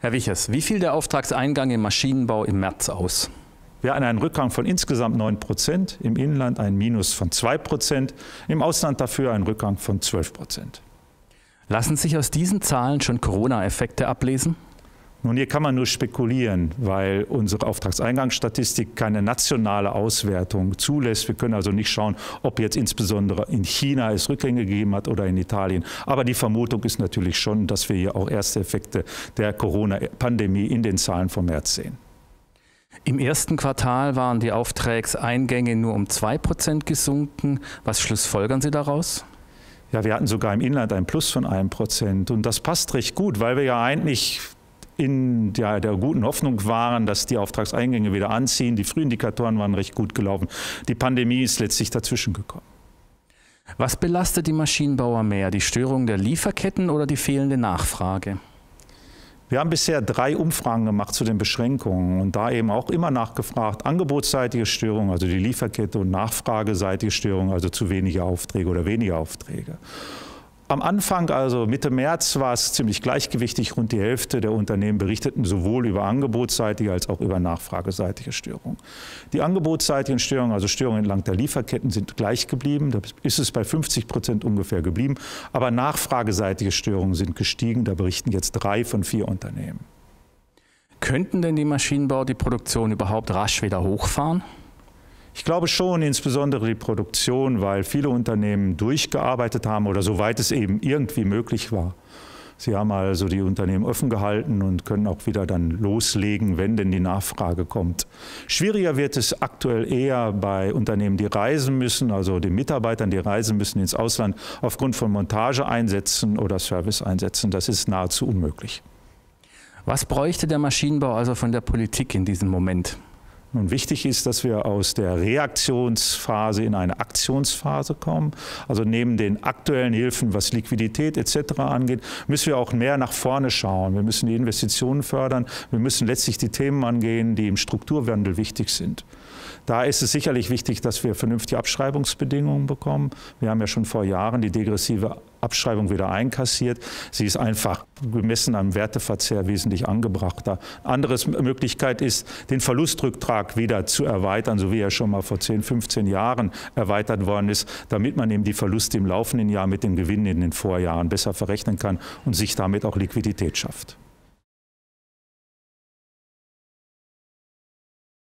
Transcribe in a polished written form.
Herr Wichers, wie fiel der Auftragseingang im Maschinenbau im März aus? Wir hatten einen Rückgang von insgesamt 9%, im Inland ein Minus von 2%, im Ausland dafür einen Rückgang von 12%. Lassen sich aus diesen Zahlen schon Corona-Effekte ablesen? Nun, hier kann man nur spekulieren, weil unsere Auftragseingangsstatistik keine nationale Auswertung zulässt. Wir können also nicht schauen, ob jetzt insbesondere in China es Rückgänge gegeben hat oder in Italien. Aber die Vermutung ist natürlich schon, dass wir hier auch erste Effekte der Corona-Pandemie in den Zahlen vom März sehen. Im ersten Quartal waren die Auftragseingänge nur um 2% gesunken. Was schlussfolgern Sie daraus? Ja, wir hatten sogar im Inland ein Plus von 1%. Und das passt recht gut, weil wir ja eigentlich in der guten Hoffnung waren, dass die Auftragseingänge wieder anziehen. Die Frühindikatoren waren recht gut gelaufen. Die Pandemie ist letztlich dazwischen gekommen. Was belastet die Maschinenbauer mehr, die Störung der Lieferketten oder die fehlende Nachfrage? Wir haben bisher 3 Umfragen gemacht zu den Beschränkungen und da eben auch immer nachgefragt, angebotsseitige Störungen, also die Lieferkette, und nachfrageseitige Störungen, also zu wenige Aufträge oder weniger Aufträge. Am Anfang, also Mitte März, war es ziemlich gleichgewichtig. Rund die Hälfte der Unternehmen berichteten sowohl über angebotsseitige als auch über nachfrageseitige Störungen. Die angebotsseitigen Störungen, also Störungen entlang der Lieferketten, sind gleich geblieben. Da ist es bei 50% ungefähr geblieben. Aber nachfrageseitige Störungen sind gestiegen. Da berichten jetzt 3 von 4 Unternehmen. Könnten denn die Maschinenbauer die Produktion überhaupt rasch wieder hochfahren? Ich glaube schon, insbesondere die Produktion, weil viele Unternehmen durchgearbeitet haben oder soweit es eben irgendwie möglich war. Sie haben also die Unternehmen offen gehalten und können auch wieder dann loslegen, wenn denn die Nachfrage kommt. Schwieriger wird es aktuell eher bei Unternehmen, die reisen müssen, also den Mitarbeitern, die reisen müssen ins Ausland aufgrund von Montageeinsätzen oder Serviceeinsätzen. Das ist nahezu unmöglich. Was bräuchte der Maschinenbau also von der Politik in diesem Moment? Nun, wichtig ist, dass wir aus der Reaktionsphase in eine Aktionsphase kommen. Also neben den aktuellen Hilfen, was Liquidität etc. angeht, müssen wir auch mehr nach vorne schauen. Wir müssen die Investitionen fördern. Wir müssen letztlich die Themen angehen, die im Strukturwandel wichtig sind. Da ist es sicherlich wichtig, dass wir vernünftige Abschreibungsbedingungen bekommen. Wir haben ja schon vor Jahren die degressive Abschreibung wieder einkassiert. Sie ist einfach gemessen am Werteverzehr wesentlich angebrachter. Eine andere Möglichkeit ist, den Verlustrücktrag wieder zu erweitern, so wie er schon mal vor 10, 15 Jahren erweitert worden ist, damit man eben die Verluste im laufenden Jahr mit den Gewinnen in den Vorjahren besser verrechnen kann und sich damit auch Liquidität schafft.